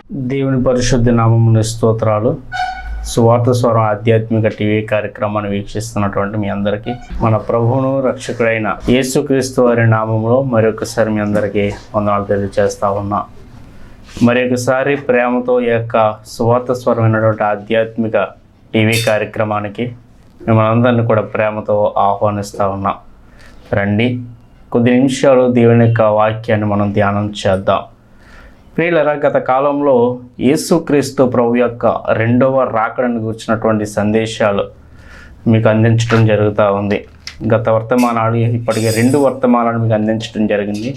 దేవుని పరిశుద్ధ నామమున స్తోత్రాలు. సువార్త స్వరం ఆధ్యాత్మిక టీవీ కార్యక్రమాన్ని వీక్షిస్తున్నటువంటి మీ అందరికీ మన ప్రభువును రక్షకుడైన యేసుక్రీస్తు వారి నామంలో మరొకసారి మీ అందరికీ వందనాలు తెలియజేస్తా ఉన్నా. మరొకసారి ప్రేమతో ఈ యొక్క సువార్త స్వరమైనటువంటి ఆధ్యాత్మిక టీవీ కార్యక్రమానికి మిమ్మల్ని అందరినీ కూడా ప్రేమతో ఆహ్వానిస్తూ ఉన్నాం. రండి, కొద్ది నిమిషాలు దేవుని యొక్క వాక్యాన్ని మనం ధ్యానం చేద్దాం. ప్రియులరా, గత కాలంలో యేసుక్రీస్తు ప్రభు యొక్క రెండవ రాకడను గురించినటువంటి సందేశాలు మీకు అందించడం జరుగుతూ ఉంది. గత వర్తమానాలు ఇప్పటికే 2 వర్తమానాలు మీకు అందించడం జరిగింది.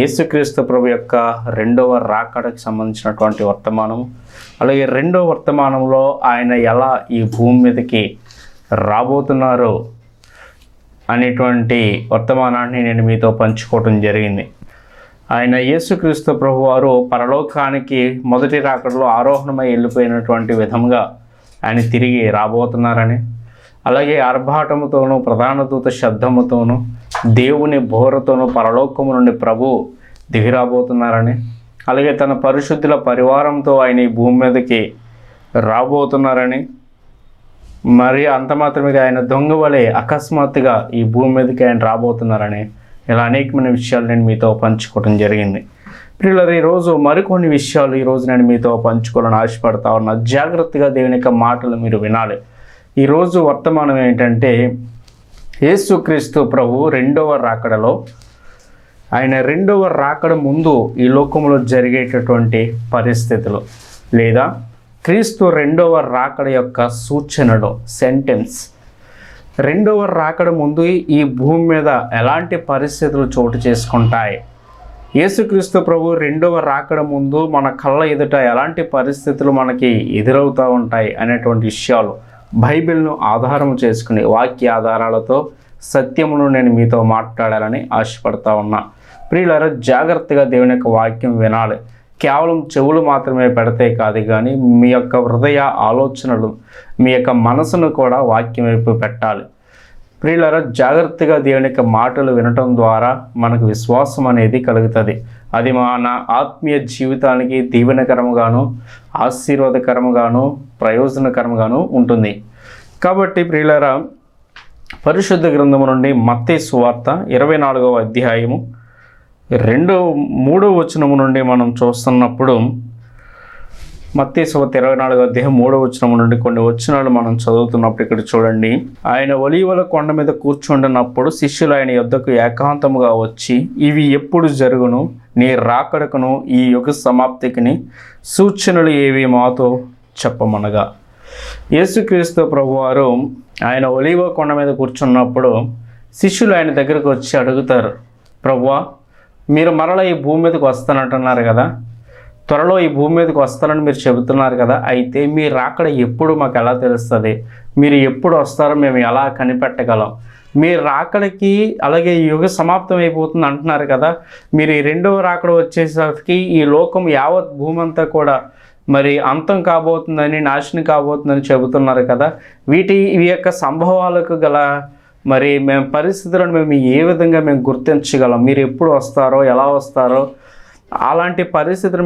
యేసుక్రీస్తు ప్రభు యొక్క రెండవ రాకడకు సంబంధించినటువంటి వర్తమానం, అలాగే రెండవ వర్తమానంలో ఆయన ఎలా ఈ భూమి మీదకి రాబోతున్నారు అనేటువంటి వర్తమానాన్ని నేను మీతో పంచుకోవడం జరిగింది. ఆయన యేసుక్రీస్తు ప్రభువారు పరలోకానికి మొదటి రాకడలో ఆరోహణమై వెళ్ళిపోయినటువంటి విధంగా ఆయన తిరిగి రాబోతున్నారని, అలాగే ఆర్భాటముతోనూ ప్రధాన దూత శబ్దముతోనూ దేవుని బోరతోనూ పరలోకము నుండి ప్రభు దిగిరాబోతున్నారని, అలాగే తన పరిశుద్ధుల పరివారంతో ఆయన ఈ భూమి మీదకి రాబోతున్నారని, మరి అంత మాత్రమే ఆయన దొంగ వలె అకస్మాత్తుగా ఈ భూమి మీదకి ఆయన రాబోతున్నారని, ఇలా అనేకమైన విషయాలు నేను మీతో పంచుకోవడం జరిగింది. ప్రియులారా, ఈరోజు మరికొన్ని విషయాలు ఈరోజు నేను మీతో పంచుకోవాలని ఆశపడతా ఉన్నా. జాగ్రత్తగా దేవుని యొక్క మాటలు మీరు వినాలి. ఈరోజు వర్తమానం ఏంటంటే, యేసుక్రీస్తు ప్రభు రెండవ రాకడలో, ఆయన రెండవ రాకడ ముందు ఈ లోకంలో జరిగేటటువంటి పరిస్థితులు, లేదా క్రీస్తు రెండవ రాకడ యొక్క సూచనలు, సెంటెన్స్, రెండవ రాకడ ముందు ఈ భూమి మీద ఎలాంటి పరిస్థితులు చోటు చేసుకుంటాయి, యేసుక్రీస్తు ప్రభు రెండవ రాకడ ముందు మన కళ్ళ ఎదుట ఎలాంటి పరిస్థితులు మనకి ఎదురవుతూ ఉంటాయి అనేటువంటి విషయాలు బైబిల్ను ఆధారం చేసుకుని వాక్య ఆధారాలతో సత్యమును నేను మీతో మాట్లాడాలని ఆశపడతా ఉన్నా. ప్రియులారా, జాగ్రత్తగా దేవుని యొక్క వాక్యం వినాలి. కేవలం చెవులు మాత్రమే పెడితే కాదు, కానీ మీ యొక్క హృదయ ఆలోచనలు, మీ యొక్క మనసును కూడా వాక్యం వైపు పెట్టాలి. ప్రియులారా, జాగ్రత్తగా దేవుని యొక్క మాటలు వినటం ద్వారా మనకు విశ్వాసం అనేది కలుగుతుంది. అది మన ఆత్మీయ జీవితానికి దీవెనకరముగాను, ఆశీర్వాదకరముగాను, ప్రయోజనకరముగాను ఉంటుంది. కాబట్టి ప్రియులారా, పరిశుద్ధ గ్రంథము నుండి మత్తయి సువార్త 24వ అధ్యాయము 2-3 వచనము నుండి మనం చూస్తున్నప్పుడు, మత్తయి సువార్త 24వ అధ్యాయం 3వ వచనము నుండి కొన్ని వచనాలు మనం చదువుతున్నప్పుడు ఇక్కడ చూడండి. ఆయన ఒలీవల కొండ మీద కూర్చుండినప్పుడు శిష్యులు ఆయన యొద్దకు ఏకాంతముగా వచ్చి, ఇవి ఎప్పుడు జరుగును, నీ రాకడకును ఈ యుగ సమాప్తికిని సూచనలు ఏవి మాతో చెప్పమనగా. యేసుక్రీస్తు ప్రభువారు ఆయన ఒలీవ కొండ మీద కూర్చున్నప్పుడు శిష్యులు ఆయన దగ్గరకు వచ్చి అడుగుతారు, ప్రభువా, మీరు మరలా ఈ భూమి మీదకి వస్తానంటున్నారు కదా, త్వరలో ఈ భూమి మీదకి వస్తారని మీరు చెబుతున్నారు కదా, అయితే మీరు రాకడ ఎప్పుడు మాకు ఎలా తెలుస్తుంది, మీరు ఎప్పుడు వస్తారో మేము ఎలా కనిపెట్టగలం, మీరు రాకడికి అలాగే ఈ యుగ సమాప్తం అయిపోతుంది అంటున్నారు కదా, మీరు ఈ రెండవ రాకడ వచ్చేసరికి ఈ లోకం యావత్ భూమి అంతా కూడా మరి అంతం కాబోతుందని, నాశనం కాబోతుందని చెబుతున్నారు కదా, ఈ యొక్క సంభవాలకు గల మరి మేము పరిస్థితులను మేము ఏ విధంగా మేము గుర్తించగలం, మీరు ఎప్పుడు వస్తారో, ఎలా వస్తారో, అలాంటి పరిస్థితులు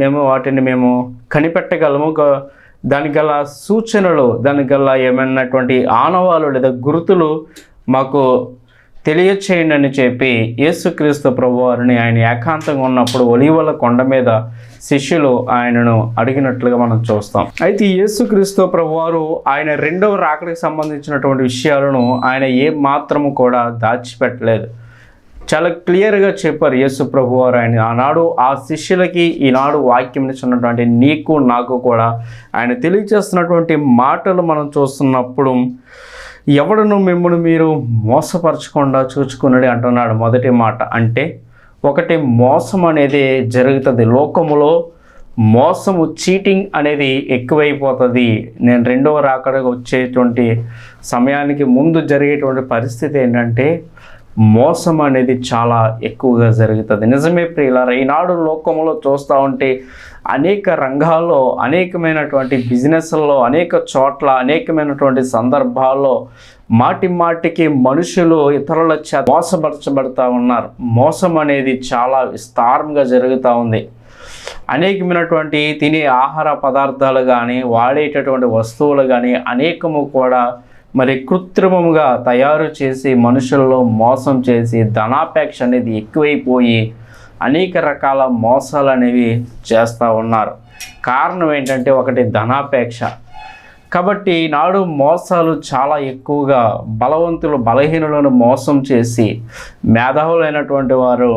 మేము వాటిని మేము కనిపెట్టగలము, దానికి గల సూచనలు, దానికి గల ఏమైనటువంటి ఆనవాలు లేదా గుర్తులు మాకు తెలియచేయండి అని చెప్పి యేసుక్రీస్తు ప్రభువారిని ఆయన ఏకాంతంగా ఉన్నప్పుడు ఒలీవల కొండ మీద శిష్యులు ఆయనను అడిగినట్లుగా మనం చూస్తాం. అయితే యేసుక్రీస్తు ప్రభువారు ఆయన రెండవ రాకడికి సంబంధించినటువంటి విషయాలను ఆయన ఏ మాత్రము కూడా దాచిపెట్టలేదు. చాలా క్లియర్గా చెప్పారు యేసు ప్రభువారు. ఆయన ఆనాడు ఆ శిష్యులకి ఈనాడు వాక్యం ఇచ్చినటువంటి నీకు నాకు కూడా ఆయన తెలియజేస్తున్నటువంటి మాటలు మనం చూస్తున్నప్పుడు, ఎవడను మిమ్మల్ని మీరు మోసపరచకుండా చూచుకున్నాడు అంటున్నాడు. మొదటి మాట అంటే, ఒకటి మోసం అనేది జరుగుతుంది లోకములో, మోసము, చీటింగ్ అనేది ఎక్కువైపోతుంది. నేను రెండవ రాకడకు వచ్చేటువంటి సమయానికి ముందు జరిగేటువంటి పరిస్థితి ఏంటంటే, మోసం అనేది చాలా ఎక్కువగా జరుగుతుంది. నిజమే ప్రియులారా, ఈనాడు లోకంలో చూస్తూ ఉంటే అనేక రంగాల్లో, అనేకమైనటువంటి బిజినెస్ల్లో, అనేక చోట్ల, అనేకమైనటువంటి సందర్భాల్లో మాటికి మనుషులు ఇతరుల చేత మోసపరచబడుతూ ఉన్నారు. మోసం అనేది చాలా విస్తారంగా జరుగుతూ ఉంది. అనేకమైనటువంటి తినే ఆహార పదార్థాలు కానీ, వాడేటటువంటి వస్తువులు కానీ అనేకము కూడా మరి కృత్రిమముగా తయారు చేసి మనుషుల్లో మోసం చేసి ధనాపేక్ష అనేది ఎక్కువైపోయి అనేక రకాల మోసాలు అనేవి చేస్తూ ఉన్నారు. కారణం ఏంటంటే ఒకటి ధనాపేక్ష. కాబట్టి ఈనాడు మోసాలు చాలా ఎక్కువగా బలవంతులు బలహీనులను మోసం చేసి మేధావులైనటువంటి వారు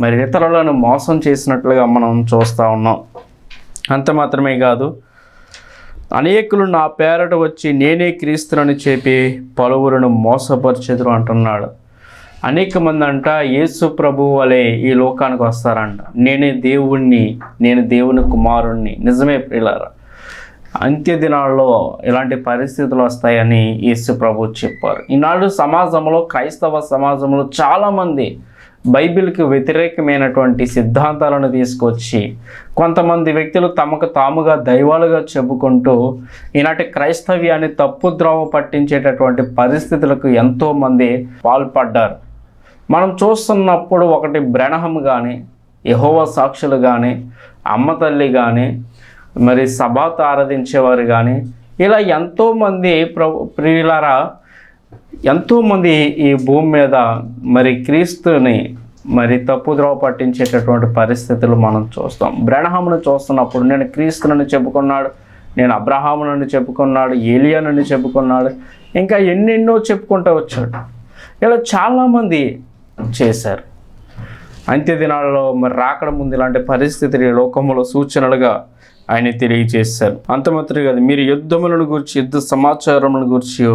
మరి ఇతరులను మోసం చేసినట్లుగా మనం చూస్తూ ఉన్నాం. అంత మాత్రమే కాదు, అనేకులు నా పేరట వచ్చి నేనే క్రీస్తునని చెప్పి పలువురును మోసపరిచెదరు అంటున్నాడు. అనేక మంది అంట యేసు ప్రభువు వలె ఈ లోకానికి వస్తారంట. నేనే దేవుణ్ణి, నేను దేవుని కుమారుణ్ణి. నిజమే ప్రియులారా, అంత్య దినాల్లో ఇలాంటి పరిస్థితులు వస్తాయని యేసు ప్రభు చెప్పారు. ఈనాడు సమాజంలో, క్రైస్తవ సమాజంలో చాలామంది బైబిల్కి వ్యతిరేకమైనటువంటి సిద్ధాంతాలను తీసుకొచ్చి కొంతమంది వ్యక్తులు తమకు తాముగా దైవాలుగా చెప్పుకుంటూ ఈనాటి క్రైస్తవ్యాన్ని తప్పుద్రోవ పట్టించేటటువంటి పరిస్థితులకు ఎంతోమంది పాల్పడ్డారు. మనం చూస్తున్నప్పుడు ఒకటి బ్రెనహం కానీ, యెహోవా సాక్షులు కానీ, అమ్మ తల్లి కానీ, మరి సబాత్ ఆరాధించేవారు కానీ, ఇలా ఎంతోమంది ప్రియులారా, ఎంతోమంది ఈ భూమి మీద మరి క్రీస్తుని మరి తప్పుద్రోవ పట్టించేటటువంటి పరిస్థితులు మనం చూస్తాం. బ్రెనహామును చూస్తున్నప్పుడు నేను క్రీస్తునని చెప్పుకున్నాడు, నేను అబ్రహామునని చెప్పుకున్నాడు, ఏలియానని చెప్పుకున్నాడు, ఇంకా ఎన్నెన్నో చెప్పుకుంటూ వచ్చాడు. ఇలా చాలామంది చేశారు. అంత్య దినాలలో మరి రాకడ ముందు ఇలాంటి పరిస్థితులు ఈ లోకంలో సూచనలుగా ఆయన తెలియజేశారు. అంత మాత్రమే కాదు, మీరు యుద్ధములను గురించి, యుద్ధ సమాచారములను గురించి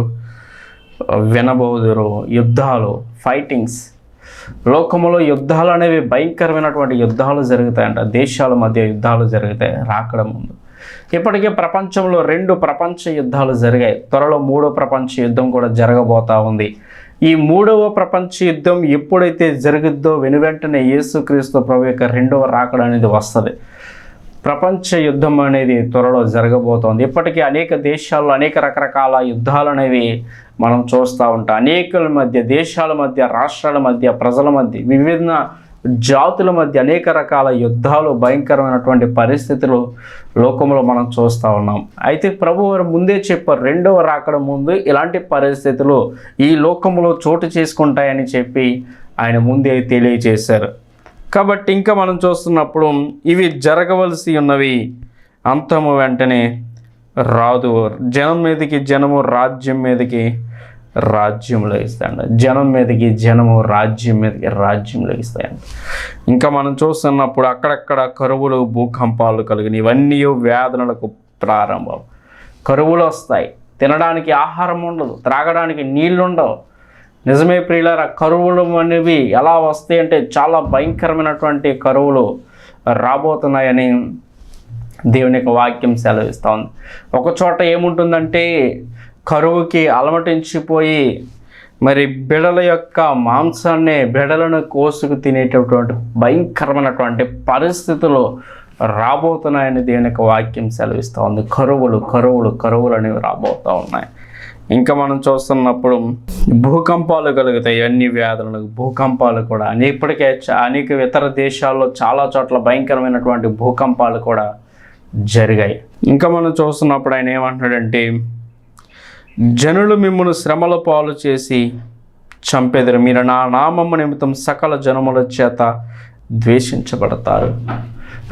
వినబోదురు. యుద్ధాలు, ఫైటింగ్స్, లోకంలో యుద్ధాలు అనేవి భయంకరమైనటువంటి యుద్ధాలు జరుగుతాయంట. దేశాల మధ్య యుద్ధాలు జరుగుతాయి రాకడ ముందు. ఇప్పటికే ప్రపంచంలో 2 ప్రపంచ యుద్ధాలు జరిగాయి. త్వరలో 3వ ప్రపంచ యుద్ధం కూడా జరగబోతా ఉంది. ఈ 3వ ప్రపంచ యుద్ధం ఎప్పుడైతే జరుగుద్దో వెనువెంటనే యేసుక్రీస్తు ప్రభు యొక్క 2వ రాకడ అనేది వస్తుంది. ప్రపంచ యుద్ధం అనేది త్వరలో జరగబోతోంది. ఇప్పటికీ అనేక దేశాల్లో అనేక రకరకాల యుద్ధాలు అనేవి మనం చూస్తూ ఉంటాం. అనేకుల మధ్య, దేశాల మధ్య, రాష్ట్రాల మధ్య, ప్రజల మధ్య, వివిధ జాతుల మధ్య అనేక రకాల యుద్ధాలు, భయంకరమైనటువంటి పరిస్థితులు లోకంలో మనం చూస్తూ ఉన్నాం. అయితే ప్రభు వారు ముందే చెప్పారు, 2వ రాకడ ముందు ఇలాంటి పరిస్థితులు ఈ లోకంలో చోటు చేసుకుంటాయని చెప్పి ఆయన ముందే తెలియజేశారు. కాబట్టి ఇంకా మనం చూస్తున్నప్పుడు ఇవి జరగవలసి ఉన్నవి, అంతము వెంటనే రాదు. జనం మీదకి జనము, రాజ్యం మీదకి రాజ్యం లభిస్తాయండి. జనం మీదకి జనము, రాజ్యం మీదకి రాజ్యం లభిస్తాయండి. ఇంకా మనం చూస్తున్నప్పుడు అక్కడక్కడ కరువులు, భూకంపాలు కలిగిన ఇవన్నీ వేదనలకు ప్రారంభం. కరువులు వస్తాయి, తినడానికి ఆహారం ఉండదు, త్రాగడానికి నీళ్ళు ఉండవు. నిజమే ప్రియులారా, కరువులు అనేవి ఎలా వస్తాయి అంటే చాలా భయంకరమైనటువంటి కరువులు రాబోతున్నాయని దేవుని యొక్క వాక్యం సెలవిస్తూ ఉంది. ఒక చోట ఏముంటుందంటే కరువుకి అలమటించిపోయి మరి బిడల యొక్క మాంసాన్ని, బిడలను కోసుకు తినేటటువంటి భయంకరమైనటువంటి పరిస్థితులు రాబోతున్నాయని దేవుని యొక్క వాక్యం సెలవిస్తూ ఉంది. కరువులు అనేవి రాబోతూ ఉన్నాయి. ఇంకా మనం చూస్తున్నప్పుడు భూకంపాలు కలుగుతాయి. అన్ని వ్యాధులకు భూకంపాలు కూడా ఇప్పటికే అనేక ఇతర దేశాల్లో చాలా చోట్ల భయంకరమైనటువంటి భూకంపాలు కూడా జరిగాయి. ఇంకా మనం చూస్తున్నప్పుడు ఆయన ఏమంటున్నాడంటే, జనులు మిమ్మల్ని శ్రమల పాలు చేసి చంపెదరు, మీరు నా నామము నిమిత్తం సకల జనముల చేత ద్వేషించబడతారు.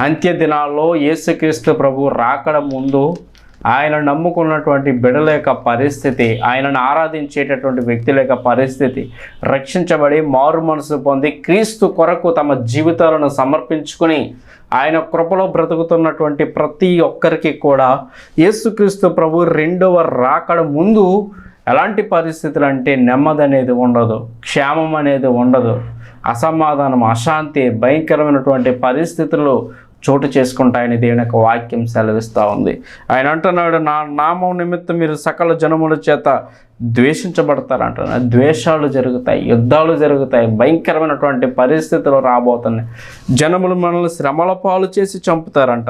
అంత్య దినాల్లో యేసుక్రీస్తు ప్రభు రాకడ ముందు ఆయన నమ్ముకున్నటువంటి బిడ్డల యొక్క పరిస్థితి, ఆయనను ఆరాధించేటటువంటి వ్యక్తుల యొక్క పరిస్థితి, రక్షించబడి మారు మనసు పొంది క్రీస్తు కొరకు తమ జీవితాలను సమర్పించుకుని ఆయన కృపలో బ్రతుకుతున్నటువంటి ప్రతి ఒక్కరికి కూడా యేసుక్రీస్తు ప్రభు 2వ రాకడ ముందు ఎలాంటి పరిస్థితులు అంటే నెమ్మది అనేది ఉండదు, క్షేమం అనేది ఉండదు, అసమాధానం, అశాంతి, భయంకరమైనటువంటి పరిస్థితులు చోటు చేసుకుంటాయని దేవుని యొక్క వాక్యం సెలవిస్తూ ఉంది. ఆయన అంటున్నాడు, నా నామం నిమిత్తం మీరు సకల జనముల చేత ద్వేషించబడతారంటున్నాడు. ద్వేషాలు జరుగుతాయి, యుద్ధాలు జరుగుతాయి, భయంకరమైనటువంటి పరిస్థితులు రాబోతున్నాయి. జనములు మనల్ని శ్రమల పాలు చేసి చంపుతారంట.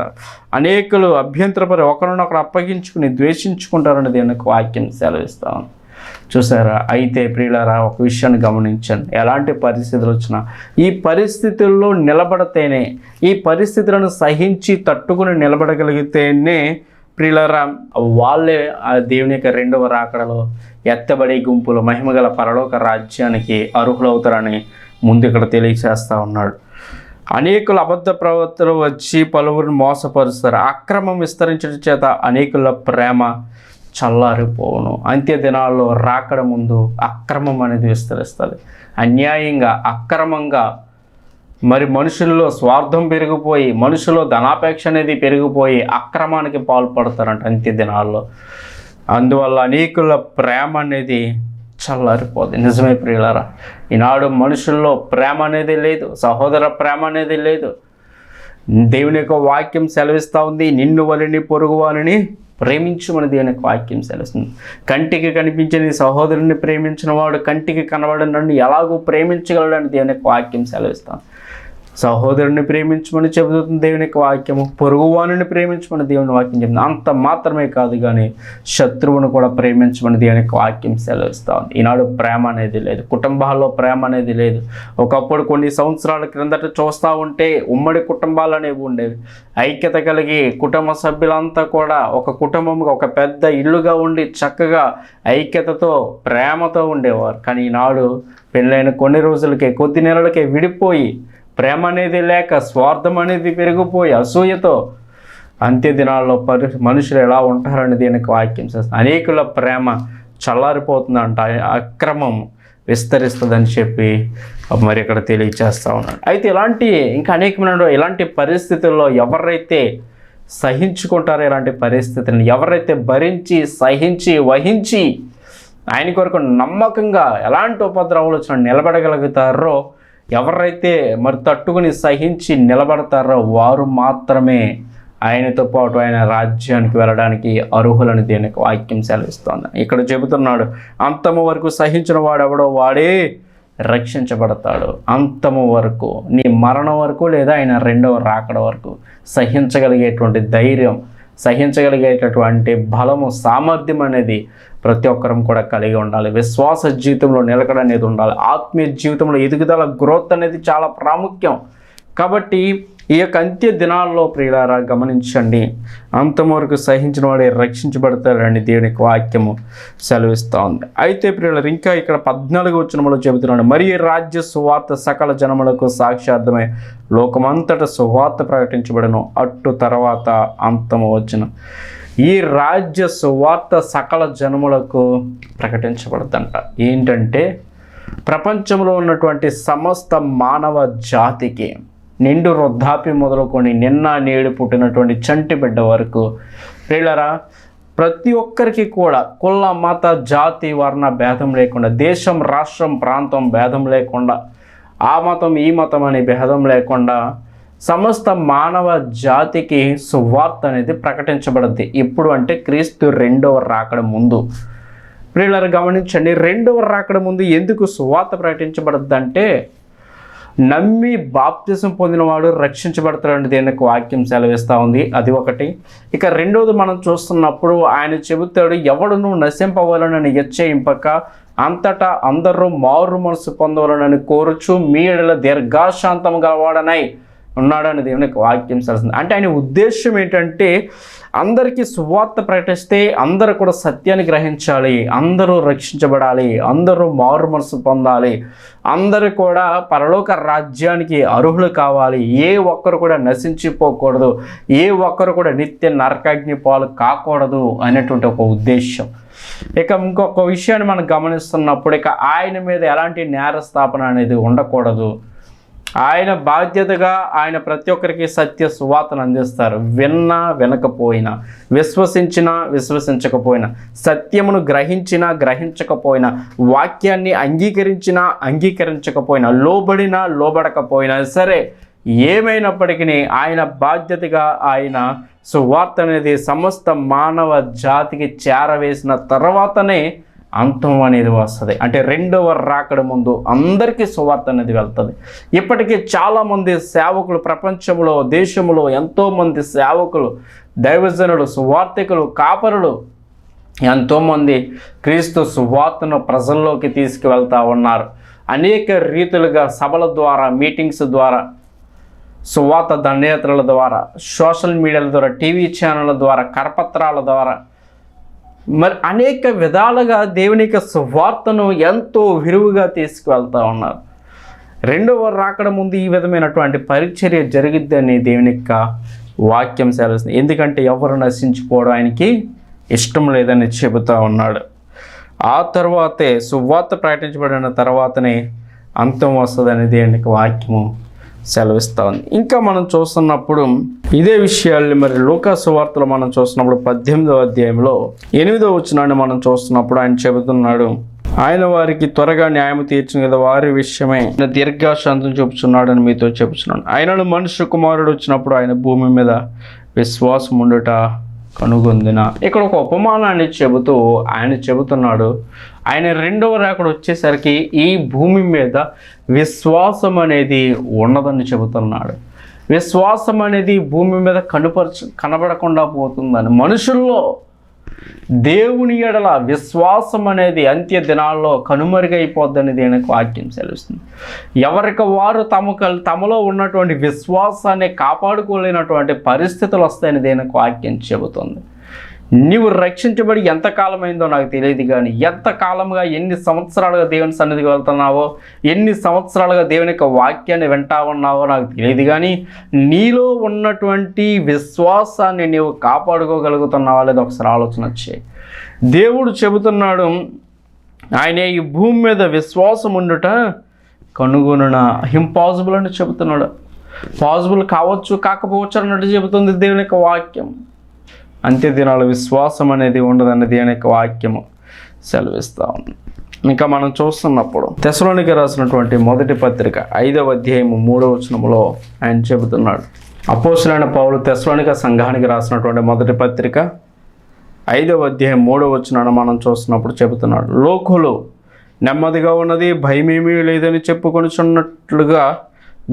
అనేకులు అభ్యంతరపరి ఒకరినొకరు అప్పగించుకుని ద్వేషించుకుంటారని దేవుని యొక్క వాక్యం సెలవిస్తూ ఉంది. చూసారా? అయితే ప్రియులారా, ఒక విషయాన్ని గమనించండి. ఎలాంటి పరిస్థితులు వచ్చినా ఈ పరిస్థితుల్లో నిలబడితేనే, ఈ పరిస్థితులను సహించి తట్టుకుని నిలబడగలిగితేనే ప్రియులారా వాళ్ళే ఆ దేవుని యొక్క రెండవ రాకడలో ఎత్తబడే గుంపులు మహిమగల పరలోక రాజ్యానికి అర్హులవుతారని ముందు ఇక్కడ తెలియజేస్తూ ఉన్నాడు. అనేకుల అబద్ధ ప్రవర్తనలు వచ్చి పలువురిని మోసపరుస్తారు. అక్రమం విస్తరించడం చేత అనేకుల ప్రేమ చల్లారిపోవును. అంత్య దినాల్లో రాకడ ముందు అక్రమం అనేది విస్తరిస్తుంది. అన్యాయంగా, అక్రమంగా, మరి మనుషుల్లో స్వార్థం పెరిగిపోయి, మనుషులో ధనాపేక్ష అనేది పెరిగిపోయి అక్రమానికి పాల్పడతారంట అంత్య దినాల్లో. అందువల్ల అనేకుల ప్రేమ అనేది చల్లారిపోదు. నిజమే ప్రియులారా, ఈనాడు మనుషుల్లో ప్రేమ అనేది లేదు, సహోదర ప్రేమ అనేది లేదు. దేవుని యొక్క వాక్యం సెలవిస్తూ ఉంది, నిన్ను వలని పొరుగు వారిని ప్రేమించమని దేవుని యొక్క వాక్యం సెలవుస్తుంది. కంటికి కనిపించని సహోదరుని ప్రేమించిన వాడు కంటికి కనబడని నన్ను ఎలాగో ప్రేమించగలడని దేవుని యొక్క వాక్యం సెలవిస్తాను. సహోదరుని ప్రేమించమని చెబుతుంది దేవుని యొక్క వాక్యము, పొరుగువాణిని ప్రేమించమని దేవుని వాక్యం చెబుతుంది. అంత మాత్రమే కాదు కానీ శత్రువును కూడా ప్రేమించమని దేవుని యొక్క వాక్యం సెలవిస్తూ ఉంది. ఈనాడు ప్రేమ అనేది లేదు, కుటుంబాల్లో ప్రేమ అనేది లేదు. ఒకప్పుడు కొన్ని సంవత్సరాల క్రిందట చూస్తూ ఉంటే ఉమ్మడి కుటుంబాలు అనేవి ఉండేవి. ఐక్యత కలిగి కుటుంబ సభ్యులంతా కూడా ఒక కుటుంబంగా, ఒక పెద్ద ఇల్లుగా ఉండి చక్కగా ఐక్యతతో ప్రేమతో ఉండేవారు. కానీ ఈనాడు పెళ్ళైన కొన్ని రోజులకే, కొద్ది నెలలకే విడిపోయి ప్రేమ అనేది లేక, స్వార్థం అనేది పెరిగిపోయి అసూయతో అంత్య దినాల్లో మనుషులు ఎలా ఉంటారని దీనికి వాక్యం చేస్తుంది. అనేకుల ప్రేమ చల్లారిపోతుందంట, అక్రమం విస్తరిస్తుందని చెప్పి మరి ఇక్కడ తెలియచేస్తూ ఉన్నాడు. అయితే ఇంకా అనేకమైన ఇలాంటి పరిస్థితుల్లో ఎవరైతే సహించుకుంటారో, ఇలాంటి పరిస్థితులను ఎవరైతే భరించి, సహించి, వహించి ఆయన కొరకు నమ్మకంగా ఎలాంటి ఉపద్రవాలు వచ్చినా నిలబడగలుగుతారో, ఎవరైతే మరి తట్టుకుని సహించి నిలబడతారో వారు మాత్రమే ఆయనతో పాటు ఆయన రాజ్యానికి వెళ్ళడానికి అర్హులని దేనికి వాక్యం సెలవిస్తోంది. ఇక్కడ చెబుతున్నాడు, అంతము వరకు సహించిన వాడెవడో వాడే రక్షించబడతాడు. అంతము వరకు, నీ మరణం వరకు లేదా ఆయన రెండవ రాకడ వరకు సహించగలిగేటువంటి ధైర్యం, సహించగలిగేటటువంటి బలము, సామర్థ్యం అనేది ప్రతి ఒక్కరం కూడా కలిగి ఉండాలి. విశ్వాస జీవితంలో నిలకడ అనేది ఉండాలి. ఆత్మీయ జీవితంలో ఎదుగుదల, గ్రోత్ అనేది చాలా ప్రాముఖ్యం. కాబట్టి ఈ యొక్క అంత్య దినాల్లో ప్రియులారా గమనించండి, అంతవరకు సహించిన వాడే రక్షించబడతారని దేవుని యొక్క వాక్యము సెలవిస్తూ ఉంది. అయితే ప్రియులారా ఇంకా ఇక్కడ 14వ వచనంలో చెబుతున్నాడు, మరియు రాజ్య సువార్త సకల జనములకు సాక్ష్యార్థమై లోకమంతట సువార్త ప్రకటించబడను, అట్టు తర్వాత అంతము వచ్చును. ఈ రాజ్య సువార్త సకల జనములకు ప్రకటించబడదంట. ఏంటంటే ప్రపంచంలో ఉన్నటువంటి సమస్త మానవ జాతికి, నిండు వృద్ధాప్యం మొదలుకొని నిన్న నేడు పుట్టినటువంటి చంటి బిడ్డ వరకు ప్రియులారా ప్రతి ఒక్కరికి కూడా కుల, మత, జాతి, వర్ణ భేదం లేకుండా, దేశం, రాష్ట్రం, ప్రాంతం భేదం లేకుండా, ఆ మతం ఈ మతం అనే భేదం లేకుండా సమస్త మానవ జాతికి సువార్త అనేది ప్రకటించబడుద్ది. ఇప్పుడు అంటే క్రీస్తు రెండవ రాకడ ముందు. ప్రియులారా గమనించండి, రెండవ రాకడ ముందు ఎందుకు సువార్త ప్రకటించబడుద్ది అంటే, నమ్మి బాప్తిసం పొందినవాడు రక్షించబడతాడని దేనికి వాక్యం సెలవిస్తూ ఉంది. అది ఒకటి. ఇక రెండవది మనం చూస్తున్నప్పుడు ఆయన చెబుతాడు, ఎవడును నశింపవలనని హెచ్చయింపక అంతటా అందరూ మారు మనసు పొందవలనని కోరుచు మీ ఎడల దీర్ఘశాంతం గలవాడనై ఉన్నాడని దేవునికి వాక్యం సెలవుస్తుంది. అంటే ఆయన ఉద్దేశం ఏంటంటే, అందరికీ సువార్త ప్రకటిస్తే అందరూ కూడా సత్యాన్ని గ్రహించాలి, అందరూ రక్షించబడాలి, అందరూ మారు మనసు పొందాలి, అందరూ కూడా పరలోక రాజ్యానికి అర్హులు కావాలి, ఏ ఒక్కరు కూడా నశించిపోకూడదు, ఏ ఒక్కరు కూడా నిత్య నరకాగ్ని పాలు కాకూడదు అనేటువంటి ఒక ఉద్దేశం. ఇక ఇంకొక విషయాన్ని మనం గమనిస్తున్నప్పుడు, ఇక ఆయన మీద ఎలాంటి నేరస్థాపన అనేది ఉండకూడదు. ఆయన బాధ్యతగా ఆయన ప్రతి ఒక్కరికి సత్య సువార్తను అందిస్తారు. విన్నా వినకపోయినా, విశ్వసించినా విశ్వసించకపోయినా, సత్యమును గ్రహించినా గ్రహించకపోయినా, వాక్యాన్ని అంగీకరించినా అంగీకరించకపోయినా, లోబడినా లోబడకపోయినా సరే, ఏమైనప్పటికీ ఆయన బాధ్యతగా ఆయన సువార్త అనేది సమస్త మానవ జాతికి చేరవేసిన తర్వాతనే అంతం అనేది వస్తుంది. అంటే రెండవ రాకడ ముందు అందరికీ సువార్త అనేది వెళ్తుంది. ఇప్పటికీ చాలామంది సేవకులు ప్రపంచంలో, దేశంలో ఎంతోమంది సేవకులు, దైవజనులు, సువార్తికులు, కాపరులు ఎంతోమంది క్రీస్తు సువార్తను ప్రజల్లోకి తీసుకువెళ్తూ ఉన్నారు. అనేక రీతులుగా సభల ద్వారా, మీటింగ్స్ ద్వారా, సువార్త దండయాత్రల ద్వారా, సోషల్ మీడియాల ద్వారా, టీవీ ఛానళ్ళ ద్వారా, కరపత్రాల ద్వారా, మరి అనేక విధాలుగా దేవుని యొక్క సువార్తను ఎంతో విరివిగా తీసుకువెళ్తూ ఉన్నారు. రెండవ రాకడ ముందు ఈ విధమైనటువంటి పరిచర్య జరిగిద్దని దేవుని యొక్క వాక్యం సెలవుస్తుంది. ఎందుకంటే ఎవరు నశించుకోవడం ఆయనకి ఇష్టం లేదని చెబుతూ ఉన్నాడు. ఆ తర్వాతే సువార్త ప్రకటించబడిన తర్వాతనే అంతం వస్తుందని దేవుని యొక్క వాక్యము సెలవిస్తూ ఉంది. ఇంకా మనం చూస్తున్నప్పుడు ఇదే విషయాల్ని మరి లూకా సువార్తలో మనం చూస్తున్నప్పుడు 18వ అధ్యాయంలో 8వ వచనాన్ని మనం చూస్తున్నప్పుడు ఆయన చెబుతున్నాడు, ఆయన వారికి త్వరగా న్యాయం తీర్చిన కదా వారి విషయమై దీర్ఘశాంతం చూపుచున్నాడని మీతో చెబుతున్నాను. ఆయనను మనుష్య కుమారుడు వచ్చినప్పుడు ఆయన భూమి మీద విశ్వాసం ఉండుట కనుగొందిన. ఇక్కడ ఒక ఉపమానాన్ని చెబుతూ ఆయన చెబుతున్నాడు, ఆయన రెండవ రాకడ వచ్చేసరికి ఈ భూమి మీద విశ్వాసం అనేది ఉన్నదని చెబుతున్నాడు. విశ్వాసం అనేది భూమి మీద కనబడకుండా పోతుందని, మనుషుల్లో దేవుని ఎడల విశ్వాసం అనేది అంత్య దినాల్లో కనుమరుగైపోద్దని దీనికి వాక్యం సెలవుస్తుంది. ఎవరికి వారు తమలో ఉన్నటువంటి విశ్వాసాన్ని కాపాడుకోలేనటువంటి పరిస్థితులు వస్తాయని దీనికి వాక్యం చెబుతుంది. నీవు రక్షించబడి ఎంతకాలమైందో నాకు తెలియదు, కానీ ఎంతకాలంగా ఎన్ని సంవత్సరాలుగా దేవుని సన్నిధికి వెళ్తున్నావో, ఎన్ని సంవత్సరాలుగా దేవుని యొక్క వాక్యాన్ని వింటా ఉన్నావో నాకు తెలియదు, కానీ నీలో ఉన్నటువంటి విశ్వాసాన్ని నీవు కాపాడుకోగలుగుతున్నావా లేదా ఒకసారి ఆలోచన చేయి. దేవుడు చెబుతున్నాడు, ఆయన ఈ భూమి మీద విశ్వాసం ఉండుట కనుగొనున. ఇంపాసిబుల్ అని చెబుతున్నాడు. పాసిబుల్ కావచ్చు, కాకపోవచ్చు అన్నట్టు చెబుతుంది దేవుని యొక్క వాక్యం. అంత్య దినాల విశ్వాసం అనేది ఉండదన్నది దేవుని యొక్క వాక్యము సెలవిస్తూ ఉంది. ఇంకా మనం చూస్తున్నప్పుడు తెస్సలోనికీయులకు రాసినటువంటి మొదటి పత్రిక 5వ అధ్యాయము 3వ వచనములో ఆయన చెబుతున్నాడు, అపోస్తలుడైన పౌలు తెస్సలోనిక సంఘానికి రాసినటువంటి మొదటి పత్రిక 5వ అధ్యాయం 3వ వచనాన్ని మనం చూస్తున్నప్పుడు చెబుతున్నాడు, లోకులు నెమ్మదిగా ఉన్నది, భయమేమీ లేదని చెప్పుకొనిచున్నట్లుగా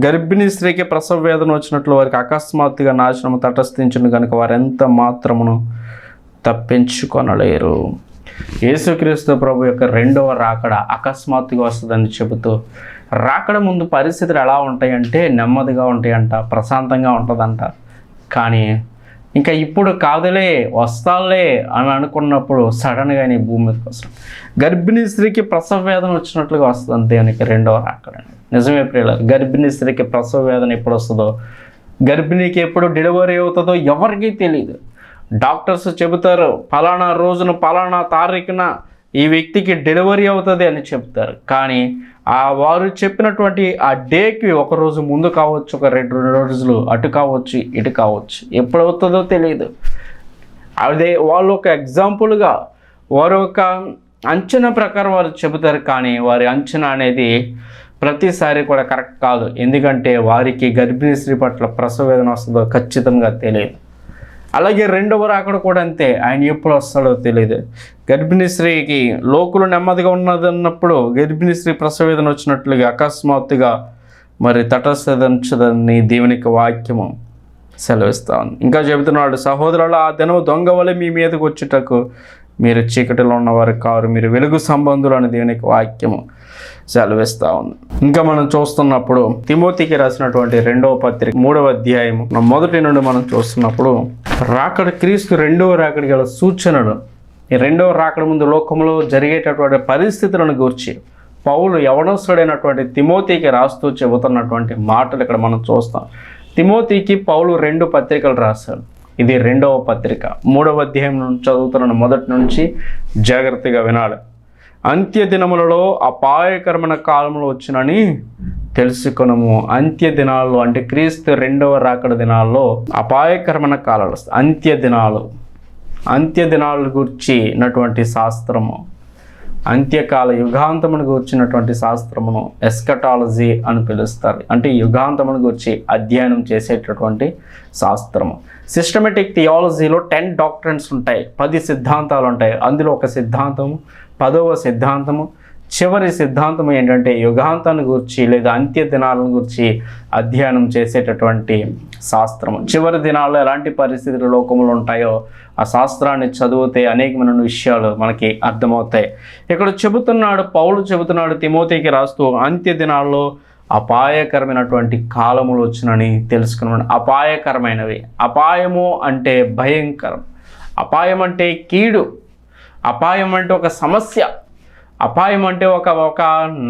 గర్భిణీ స్త్రీకి ప్రసవ వేదన వచ్చినట్లు వారికి అకస్మాత్తుగా నాశనము తటస్థించును కనుక వారెంత మాత్రమును తప్పించుకొనలేరు. యేసుక్రీస్తు ప్రభు యొక్క రెండవ రాకడ అకస్మాత్తుగా వస్తుందని చెబుతూ, రాకడ ముందు పరిస్థితులు ఎలా ఉంటాయంటే నెమ్మదిగా ఉంటాయంట, ప్రశాంతంగా ఉంటుందంట. కానీ ఇంకా ఇప్పుడు కాదులే, వస్తాలే అని అనుకున్నప్పుడు సడన్గా నీ భూమి మీదకి వస్తాం. గర్భిణీ స్త్రీకి ప్రసవ వేదన వచ్చినట్లుగా వస్తుంది దేవునికి రెండవ రాకడ. నిజమే ప్రియులారా, గర్భిణీ స్త్రీకి ప్రసవ వేదన ఎప్పుడు వస్తుందో, గర్భిణీకి ఎప్పుడు డెలివరీ అవుతుందో ఎవరికీ తెలియదు. డాక్టర్స్ చెబుతారు పలానా రోజున పలానా తారీఖున ఈ వ్యక్తికి డెలివరీ అవుతుంది అని చెప్తారు. కానీ వారు చెప్పినటువంటి ఆ డేకి ఒక రోజు ముందు కావచ్చు, ఒక 2 రోజులు అటు కావచ్చు, ఇటు కావచ్చు, ఎప్పుడు అవుతుందో తెలియదు. అదే వాళ్ళు ఒక ఎగ్జాంపుల్గా వారు ఒక అంచనా ప్రకారం వారు చెబుతారు. కానీ వారి అంచనా అనేది ప్రతిసారి కూడా కరెక్ట్ కాదు. ఎందుకంటే వారికి గర్భిణీ స్త్రీ పట్ల ప్రసవ వేదన వస్తుందో ఖచ్చితంగా తెలియదు. అలాగే రెండవ రాకడ కూడా అంతే, ఆయన ఎప్పుడు వస్తాడో తెలియదు. గర్భిణీ స్త్రీకి లోకులు నెమ్మదిగా ఉన్నదన్నప్పుడు గర్భిణీ స్త్రీ ప్రసవ వేదన వచ్చినట్లుగా అకస్మాత్తుగా మరి తటస్థించదని దేవునికి వాక్యము సెలవిస్తూ ఉంది. ఇంకా చెబుతున్నాడు, సహోదరులు ఆ దినం దొంగ వలె మీ మీదకు వచ్చుటకు మీరు చీకటిలో ఉన్నవారు కారు, మీరు వెలుగు సంబంధులు అని దేవునికి వాక్యము సెలవిస్తూ ఉంది. ఇంకా మనం చూస్తున్నప్పుడు తిమోతికి రాసినటువంటి 2వ పత్రిక 3వ అధ్యాయము మొదటి నుండి మనం చూస్తున్నప్పుడు రాకడ క్రీస్తు రెండవ రాకడికి గల సూచనలు, ఈ రెండవ రాకడ ముందు లోకంలో జరిగేటటువంటి పరిస్థితులను గురించి పౌలు యవనస్తుడైనటువంటి తిమోతికి రాస్తూ చెబుతున్నటువంటి మాటలు ఇక్కడ మనం చూస్తాం. తిమోతికి పౌలు 2 పత్రికలు రాశాడు. ఇది 2వ పత్రిక 3వ అధ్యాయం నుంచి చదువుతున్న మొదటి నుంచి జాగ్రత్తగా వినాలి. అంత్య దినములలో అపాయకరమైన కాలంలో వచ్చినని తెలుసుకొనము. అంత్య దినాల్లో అంటే క్రీస్తు రెండవ రాకడ దినాల్లో అపాయకరమైన కాలాలు వస్తాయి. అంత్య దినాల గురించినటువంటి శాస్త్రము, అంత్యకాల యుగాంతమును గురించినటువంటి శాస్త్రమును ఎస్కటాలజీ అని పిలుస్తారు. అంటే యుగాంతమును గురించి అధ్యయనం చేసేటటువంటి శాస్త్రము. సిస్టమేటిక్ థియాలజీలో 10 డాక్ట్రిన్స్ ఉంటాయి, 10 సిద్ధాంతాలు ఉంటాయి. అందులో ఒక సిద్ధాంతము 10వ సిద్ధాంతము చివరి సిద్ధాంతం ఏంటంటే యుగాంతాన్ని గురించి లేదా అంత్య దినాలను గురించి అధ్యయనం చేసేటటువంటి శాస్త్రం. చివరి దినాల్లో ఎలాంటి పరిస్థితులు లోకములు ఉంటాయో ఆ శాస్త్రాన్ని చదివితే అనేకమైన విషయాలు మనకి అర్థమవుతాయి. ఇక్కడ పౌలు చెబుతున్నాడు తిమోతికి రాస్తూ, అంత్య దినాల్లో అపాయకరమైనటువంటి కాలములు వచ్చునని తెలుసుకున్నాడు. అపాయకరమైనవి. అపాయము అంటే భయంకరం, అపాయం అంటే కీడు, అపాయం అంటే ఒక సమస్య, అపాయం అంటే ఒక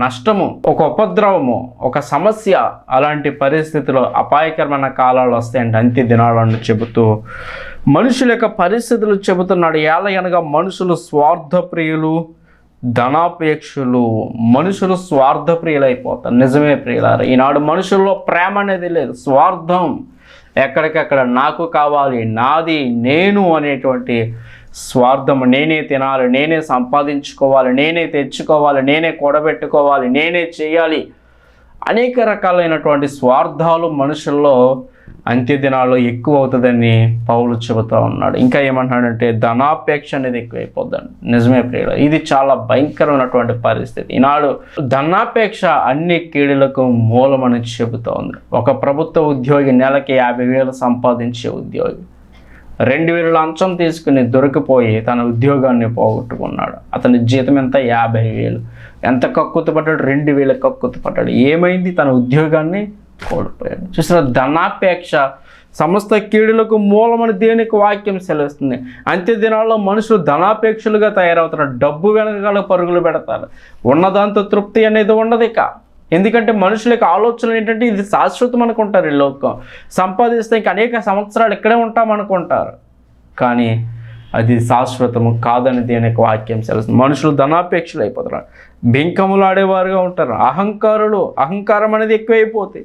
నష్టము, ఒక ఉపద్రవము, ఒక సమస్య. అలాంటి పరిస్థితుల్లో అపాయకరమైన కాలాలు వస్తాయంటే అంత్య దినాలను చెబుతూ మనుషుల యొక్క పరిస్థితులు చెబుతున్నాడు. ఏలయనగా మనుషులు స్వార్థప్రియులు, ధనాపేక్షలు. మనుషులు స్వార్థప్రియులైపోతారు. నిజమే ప్రియులారా, ఈనాడు మనుషుల్లో ప్రేమ అనేది లేదు, స్వార్థం. ఎక్కడికక్కడ నాకు కావాలి, నాది, నేను అనేటువంటి స్వార్థం. నేనే తినాలి, నేనే సంపాదించుకోవాలి, నేనే తెచ్చుకోవాలి, నేనే కూడబెట్టుకోవాలి, నేనే చేయాలి. అనేక రకాలైనటువంటి స్వార్థాలు మనుషుల్లో అంత్య దినాల్లో ఎక్కువ అవుతుందని పౌలు చెబుతూ ఉన్నాడు. ఇంకా ఏమంటున్నాడంటే ధనాపేక్ష అనేది ఎక్కువైపోద్దండి. నిజమే ప్రియుడు, ఇది చాలా భయంకరమైనటువంటి పరిస్థితి. ఈనాడు ధనాపేక్ష అన్ని కీడులకు మూలమని చెబుతూ ఉంది. ఒక ప్రభుత్వ ఉద్యోగి నెలకి 50,000 సంపాదించే ఉద్యోగి 2,000 లంచం తీసుకుని దొరికిపోయి తన ఉద్యోగాన్ని పోగొట్టుకున్నాడు. అతని జీతం ఎంత? 50,000. ఎంత కక్కుతు పడ్డాడు? 2,000 కక్కుతు పడ్డాడు. ఏమైంది? తన ఉద్యోగాన్ని కోల్పోయాడు. చూసిన ధనాపేక్ష సమస్త కీడులకు మూలమని దేవునికి వాక్యం సెలవుస్తుంది. అంత్య దినాల్లో మనుషులు ధనాపేక్షలుగా తయారవుతున్నారు. డబ్బు వెనకాల పరుగులు పెడతారు. ఉన్నదాంతో తృప్తి అనేది ఉండదు ఇక. ఎందుకంటే మనుషులకు ఆలోచనలు ఏంటంటే ఇది శాశ్వతం అనుకుంటారు. ఈ లోకం సంపాదిస్తే ఇంక అనేక సంవత్సరాలు ఇక్కడే ఉంటామనుకుంటారు. కానీ అది శాశ్వతము కాదని దేవునికి వాక్యం సెలవుస్తుంది. మనుషులు ధనాపేక్షలు అయిపోతారు, బెంకములాడేవారుగా ఉంటారు, అహంకారులు. అహంకారం అనేది ఎక్కువైపోతే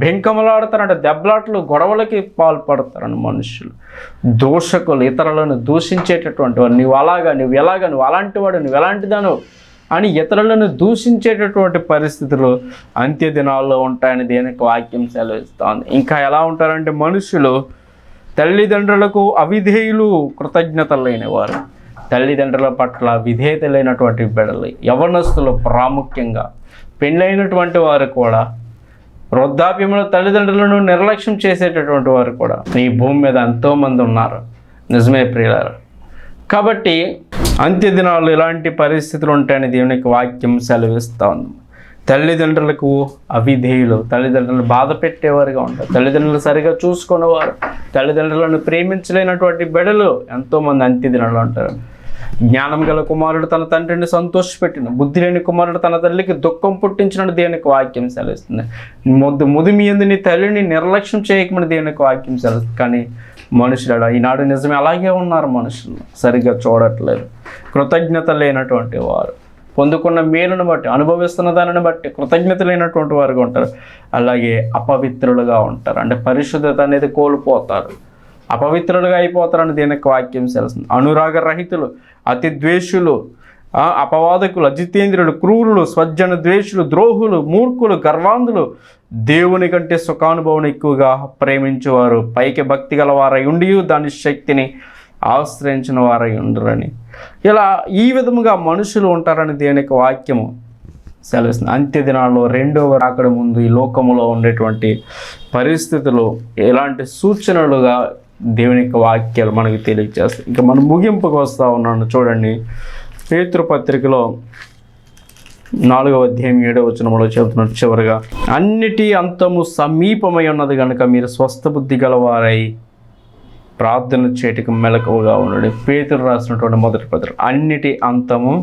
బెంకములాడతారంట, దెబ్బలాట్లు, గొడవలకి పాల్పడతారని మనుషులు. దూషకులు, ఇతరులను దూషించేటటువంటి వారు. నువ్వు అలాగా, నువ్వు ఎలాగా, నువ్వు అలాంటి వాడు, నువ్వు ఎలాంటిదాను అని ఇతరులను దూషించేటటువంటి పరిస్థితులు అంత్య దినాల్లో ఉంటాయని దేనికి వాక్యం సెలవిస్తూ ఉంది. ఇంకా ఎలా ఉంటారంటే మనుషులు తల్లిదండ్రులకు అవిధేయులు, కృతజ్ఞత లేనివారు. తల్లిదండ్రుల పట్ల విధేయత లేనటువంటి బిడ్డలు, యవ్వనస్తులు ప్రాముఖ్యంగా, పెళ్ళైనటువంటి వారు కూడా వృద్ధాప్యంలో తల్లిదండ్రులను నిర్లక్ష్యం చేసేటటువంటి వారు కూడా ఈ భూమి మీద ఎంతోమంది ఉన్నారు. నిజమే ప్రియులారా. కాబట్టి అంత్య దినాలు ఇలాంటి పరిస్థితులు ఉంటాయని దేవునికి వాక్యం సెలవిస్తూ ఉంది. తల్లిదండ్రులకు అవిధేయులు, తల్లిదండ్రులను బాధ పెట్టేవారుగా ఉంటారు, తల్లిదండ్రులు సరిగా చూసుకునేవారు, తల్లిదండ్రులను ప్రేమించలేనటువంటి బిడ్డలు ఎంతోమంది అంత్య దినాలు ఉంటారు. జ్ఞానం గల కుమారుడు తన తండ్రిని సంతోషపెట్టిన, బుద్ధి లేని కుమారుడు తన తల్లికి దుఃఖం పుట్టించిన దేవునికి వాక్యం సెలవిస్తుంది. ముదిమి యందు నీ తల్లిని నిర్లక్ష్యం చేయకమని దేవునికి వాక్యం సెలవుస్తుంది. కానీ మనుషులు ఈనాడు నిజమే అలాగే ఉన్నారు. మనుషులు సరిగ్గా చూడట్లేదు, కృతజ్ఞత లేనటువంటి వారు, పొందుకున్న మేలును బట్టి, అనుభవిస్తున్న దానిని బట్టి కృతజ్ఞత లేనటువంటి వారుగా ఉంటారు. అలాగే అపవిత్రులుగా ఉంటారు, అంటే పరిశుద్ధత అనేది కోల్పోతారు, అపవిత్రులుగా అయిపోతారని దీనికి వాక్యం సెలవుస్తుంది. అనురాగ రహితులు, అతి ద్వేషులు, అపవాదకులు, అజితేంద్రులు, క్రూరులు, స్వజ్జన ద్వేషులు, ద్రోహులు, మూర్ఖులు, గర్వాంధులు, దేవుని కంటే సుఖానుభవం ఎక్కువగా ప్రేమించేవారు, పైకి భక్తి గల వారై ఉండి దాని శక్తిని ఆశ్రయించిన వారై ఉండరని. ఇలా ఈ విధముగా మనుషులు ఉంటారని దేవునికి వాక్యము సెలవుస్తుంది. అంత్య దినాల్లో రెండవ రాకడ ముందు ఈ లోకములో ఉండేటువంటి పరిస్థితులు ఎలాంటి సూచనలుగా దేవుని యొక్క వాక్యాలు మనకు తెలియజేస్తాయి. ఇంకా మనం ముగింపుకు వస్తూ ఉన్నాను. చూడండి, పేతురు పత్రికలో 4వ అధ్యాయం 7వ వచనంలో చెబుతున్నట్టు చివరిగా, అన్నిటి అంతము సమీపమై ఉన్నది కనుక మీరు స్వస్థ బుద్ధి గలవారై ప్రార్థన చేయటకు మెలకువగా ఉండండి. పేతురు రాసినటువంటి మొదటి పత్రిక. అన్నిటి అంతము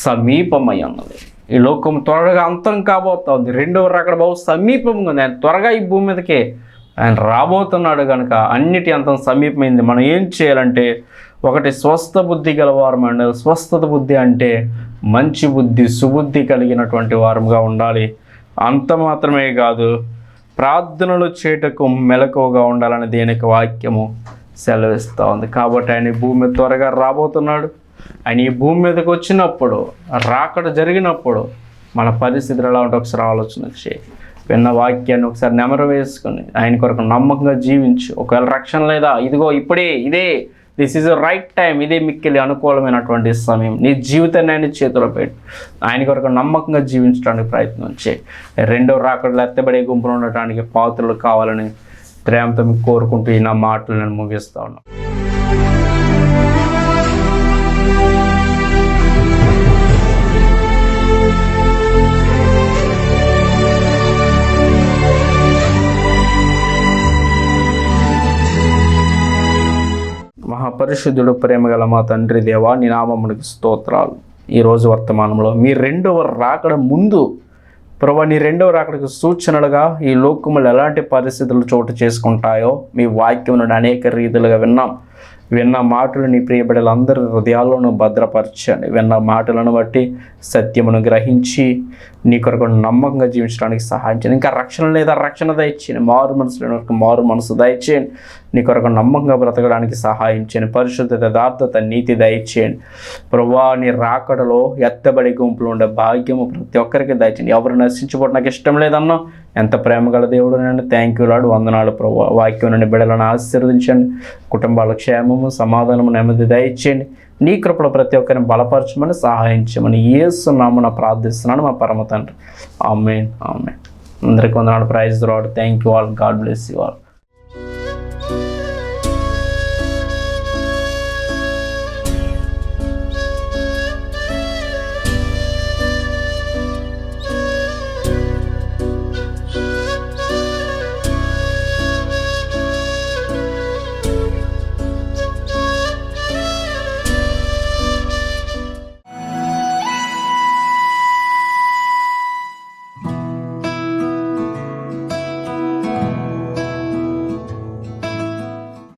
సమీపమై ఉన్నది. ఈ లోకం త్వరగా అంతం కాబోతా ఉంది. రెండవ రాకడ బహు సమీపంగా ఉంది. ఆయన త్వరగా ఈ భూమి మీదకి ఆయన రాబోతున్నాడు కనుక అన్నిటి అంతం సమీపమైంది. మనం ఏం చేయాలంటే, ఒకటి స్వస్థ బుద్ధి గలవారు ఉండాలి. స్వస్థత బుద్ధి అంటే మంచి బుద్ధి, సుబుద్ధి కలిగినటువంటి వారముగా ఉండాలి. అంత మాత్రమే కాదు, ప్రార్థనలు చేయటకు మెలకువగా ఉండాలని దేనికి వాక్యము సెలవిస్తూ ఉంది. కాబట్టి ఆయన భూమి మీద త్వరగా రాబోతున్నాడు. ఆయన ఈ భూమి మీదకి వచ్చినప్పుడు, రాకడ జరిగినప్పుడు మన పరిస్థితులు ఎలా ఉంటే ఒకసారి ఆలోచన చేయి. విన్న వాక్యాన్ని ఒకసారి నెమరు వేసుకొని ఆయన కొరకు నమ్మకంగా జీవించు. ఒకవేళ రక్షణ లేదా, ఇదిగో ఇప్పుడే ఇదే దిస్ ఈజ్ రైట్ టైం, ఇదే మిక్కిలి అనుకూలమైనటువంటి సమయం. నీ జీవితాన్ని ఆయన చేతిలో పెట్టు, ఆయన కొరకు నమ్మకంగా జీవించడానికి ప్రయత్నం చేయి. రెండో రాకడలో ఎత్తబడే గుంపులు ఉండటానికి పాత్రలు కావాలని ప్రేమతో మీకు కోరుకుంటూ ఈ నా మాటలు నేను ముగిస్తా ఉన్నాను. మహాపరిశుద్ధుడు, ప్రేమగల మా తండ్రి దేవా, నీ నామమునికి స్తోత్రాలు. ఈరోజు వర్తమానంలో మీ రెండవ రాకడ ముందు ప్రభువా, నీ రెండవ రాకడకు సూచనలుగా ఈ లోకములు ఎలాంటి పరిస్థితులు చోటు చేసుకుంటాయో మీ వాక్యం నుండి అనేక రీతిలుగా విన్న మాటలు నీ ప్రియబిడ్డలందరి హృదయాల్లోనూ భద్రపరచండి. విన్న మాటలను బట్టి సత్యమును గ్రహించి నీ కొరకు నమ్మకంగా జీవించడానికి సహాయం చేయండి. ఇంకా రక్షణ లేదా రక్షణ దయచేయండి, మారు మనసు లేని వరకు మారు మనసు దయచేయండి. నీ కొరకు నమ్మకంగా బ్రతకడానికి సహాయం చేయండి. పరిశుద్ధత, యథార్థత, నీతి దయచేయండి. ప్రభువా, నీ రాకడలో ఎత్తబడి గుంపులు ఉండే భాగ్యము ప్రతి ఒక్కరికి దయచేయండి. ఎవరు నశించుకోవడం నాకు ఇష్టం లేదన్నా ఎంత ప్రేమగల దేవుడు నేను. థ్యాంక్ యూ లాడు, వందనాలు ప్రభువా. వాక్యం నుండి బిడ్డలను ఆశీర్వదించండి. కుటుంబాల క్షేమము, సమాధానము, నెమ్మది దయచేయండి. నీ కృపలో ప్రతి ఒక్కరిని బలపరచమని సహాయం చేయమని యేసు నామమున ప్రార్థిస్తున్నాను మా పరమ తండ్రి. ఆమేన్, ఆమేన్. అందరికీ వందనాలు. Praise the lord. Thank you all. God bless you all.